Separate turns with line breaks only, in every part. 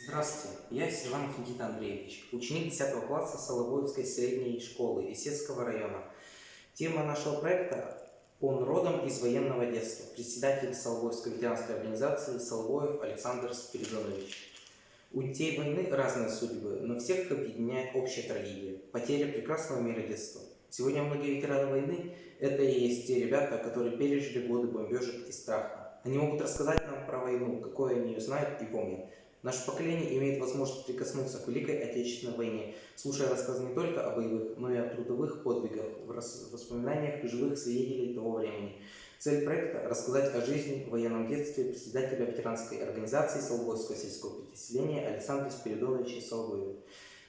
Здравствуйте, я Силанов Никита Андреевич, ученик 10 класса Соловоевской средней школы Исетского района. Тема нашего проекта «Он родом из военного детства». Председатель Соловоевской ветеранской организации Соловоев Александр Спиридонович. У детей войны разные судьбы, но всех их объединяет общая трагедия – потеря прекрасного мира детства. Сегодня многие ветераны войны – это и есть те ребята, которые пережили годы бомбежек и страха. Они могут рассказать нам про войну, какой они ее знают и помнят. Наше поколение имеет возможность прикоснуться к Великой Отечественной войне, слушая рассказы не только о боевых, но и о трудовых подвигах, в воспоминаниях живых свидетелей того времени. Цель проекта – рассказать о жизни в военном детстве председателя ветеранской организации Соловоевского сельского поселения Александра Спиридоновича Соловоева.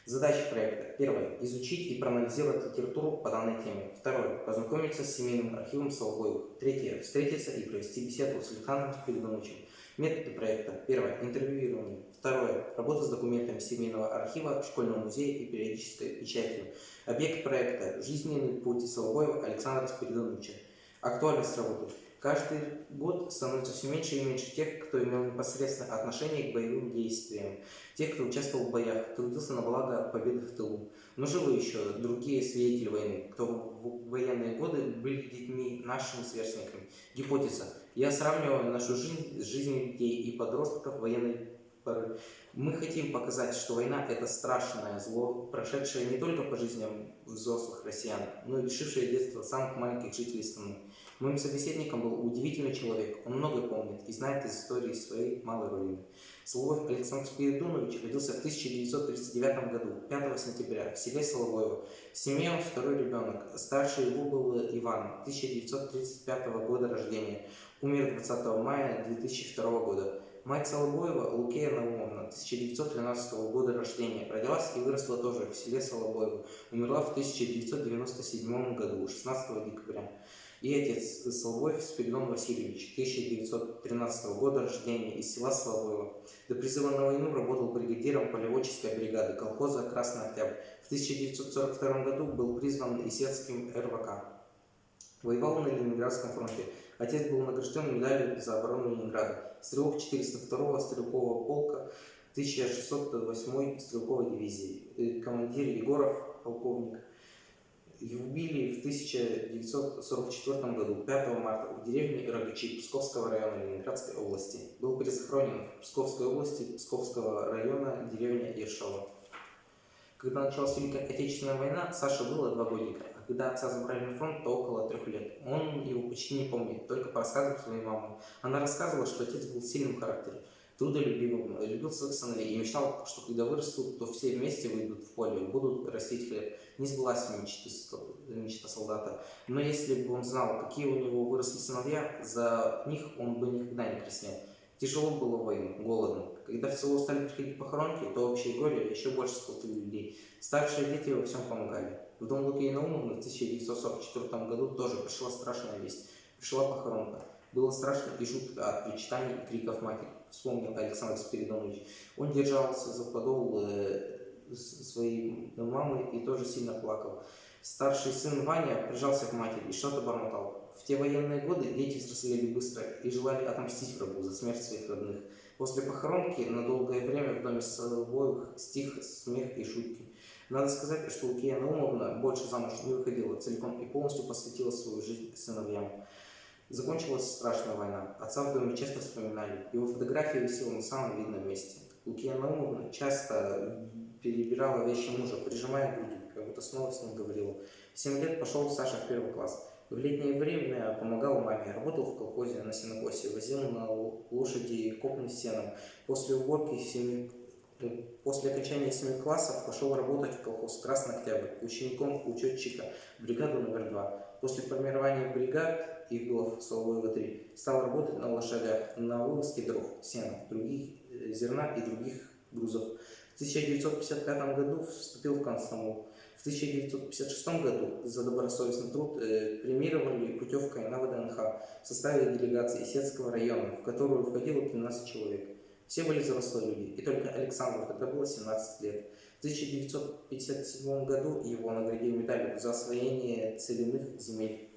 Задача проекта. Первое. Изучить и проанализировать литературу по данной теме. Второе. Познакомиться с семейным архивом Соловоевых. Третье. Встретиться и провести беседу с Александром Спиридоновичем. Методы проекта. Первое. Интервьюирование. Второе. Работа с документами семейного архива, школьного музея и периодической печатью. Объект проекта. Жизненный путь Соловоева Александра Спиридоновича. Актуальность работы. Каждый год становится все меньше и меньше тех, кто имел непосредственное отношение к боевым действиям, тех, кто участвовал в боях, трудился на благо победы в тылу. Но живы еще другие свидетели войны, кто в военные годы были детьми нашими сверстниками. Гипотеза. Я сравниваю нашу жизнь с жизнью детей и подростков военной поры. Мы хотим показать, что война – это страшное зло, прошедшее не только по жизням взрослых россиян, но и лишившее детства самых маленьких жителей страны. Моим собеседником был удивительный человек, он многое помнит и знает из истории своей малой родины. Соловоев Александр Спиридонович родился в 1939 году, 5 сентября, в селе Соловоево. В семье он второй ребенок, старший его был Иван, 1935 года рождения, умер 20 мая 2002 года. Мать Соловоева, Лукея Наумовна, 1913 года рождения, родилась и выросла тоже в селе Соловоево, умерла в 1997 году, 16 декабря. И отец Соловоев Спиридон Васильевич, 1913 года рождения, из села Соловоево. До призыва на войну работал бригадиром полеводческой бригады колхоза «Красный Октябрь». В 1942 году был призван Исетским РВК. Воевал на Ленинградском фронте. Отец был награжден медалью за оборону Ленинграда. Стрелок 402-го стрелкового полка 1608-й стрелковой дивизии. Командир Егоров, полковник. Его убили в 1944 году, 5 марта, в деревне Рогачи Псковского района Ленинградской области. Был перезахоронен в Псковской области, Псковского района, деревня Ершова. Когда началась Великая Отечественная война, Саше было 2 годика, а когда отца забрали на фронт, то около 3 лет. Он его почти не помнит, только по рассказам своей мамы. Она рассказывала, что отец был сильным характером, трудолюбивым, любил своих сыновей и мечтал, что когда вырастут, то все вместе выйдут в поле, будут растить хлеб. Не сбылась мечта солдата. Но если бы он знал, какие у него выросли сыновья, за них он бы никогда не краснел. Тяжело было в войну, голодно. Когда в село стали приходить похоронки, то общее горе еще больше сплотили людей. Старшие дети во всем помогали. В дом Лукеи Наумовны в 1944 году тоже пришла страшная весть. Пришла похоронка. Было страшно и жутко от причитаний и криков матери, вспомнил Александр Спиридонович. Он держался за подол своей мамы и тоже сильно плакал. Старший сын Ваня прижался к матери и что-то бормотал. В те военные годы дети взрослели быстро и желали отомстить врагу за смерть своих родных. После похоронки на долгое время в доме Соловоевых стих смех и шутки. Надо сказать, что Лукея Наумовна больше замуж не выходила, целиком и полностью посвятила свою жизнь сыновьям. Закончилась страшная война. Отца в доме часто вспоминали. Его фотография висела на самом видном месте. Лукея Наумовна часто перебирала вещи мужа, прижимая к груди, как будто снова с ним говорила. В 7 лет пошел Саша в 1 класс. В летнее время помогал маме, работал в колхозе на сенокосе, возил на лошади копны с сеном. После окончания 7 классов пошел работать в колхоз «Красный Октябрь» учеником учетчика в бригаду номер 2. После формирования бригад, их было в Соловоево 3, стал работать на лошадях, на вывозке дров, сена, зерна и других грузов. В 1955 году вступил в комсомол. В 1956 году за добросовестный труд премировали путевкой на ВДНХ в составе делегации Исетского района, в которую входило 15 человек. Все были взрослые люди, и только Александру тогда было 17 лет. В 1957 году его наградили медалью за освоение целинных земель.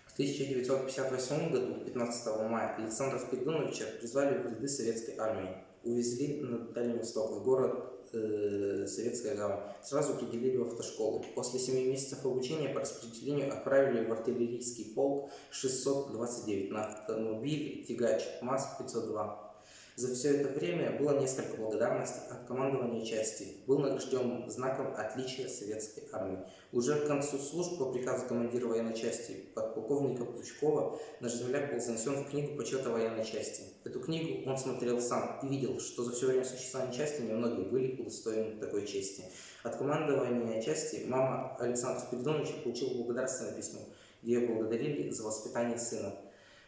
В 1958 году, 15 мая, Александра Спиридоновича призвали в ряды советской армии. увезли на Дальний Восток, в город Советская Гавань. Сразу определили в автошколу. После 7 месяцев обучения по распределению отправили в артиллерийский полк 629 на автомобиле «Тягач» МАЗ-502. За все это время было несколько благодарностей от командования части. Был награжден знаком отличия Советской армии. Уже к концу службы по приказу командира военной части подполковника Пучкова наш земляк был занесен в книгу почета военной части. Эту книгу он смотрел сам и видел, что за все время существования части немногие были удостоены такой чести. От командования части мама Александра Спиридоновича получила благодарственное письмо, где ее благодарили за воспитание сына.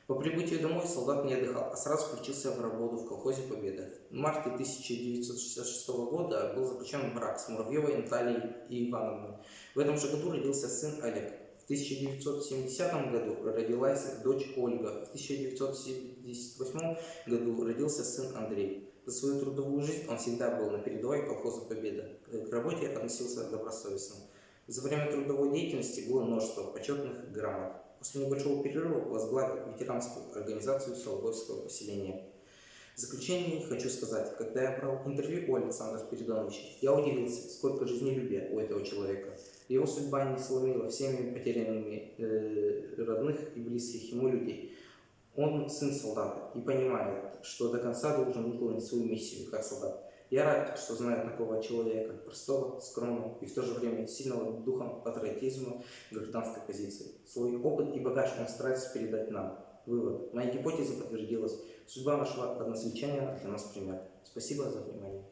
По прибытию домой солдат не отдыхал, а сразу включился в работу в колхозе «Победа». В марте 1966 года был заключен брак с Муравьевой Натальей Ивановной. В этом же году родился сын Олег. В 1970 году родилась дочь Ольга. В 1978 году родился сын Андрей. За свою трудовую жизнь он всегда был на передовой колхоза «Победа». К работе относился добросовестно. За время трудовой деятельности было множество почетных грамот. После небольшого перерыва возглавил ветеранскую организацию Соловойского поселения. В заключение хочу сказать, когда я брал интервью у Александра Спиридоновича, я удивился, сколько жизнелюбия у этого человека. Его судьба не сломила всеми потерянными родных и близких ему людей. Он сын солдата и понимает, что до конца должен выполнить свою миссию как солдат. Я рад, что знаю такого человека, простого, скромного и в то же время сильного духом патриотизма, гражданской позиции. Свой опыт и багаж он старается передать нам. Вывод. Моя гипотеза подтвердилась. Судьба нашего односельчанина для нас пример. Спасибо за внимание.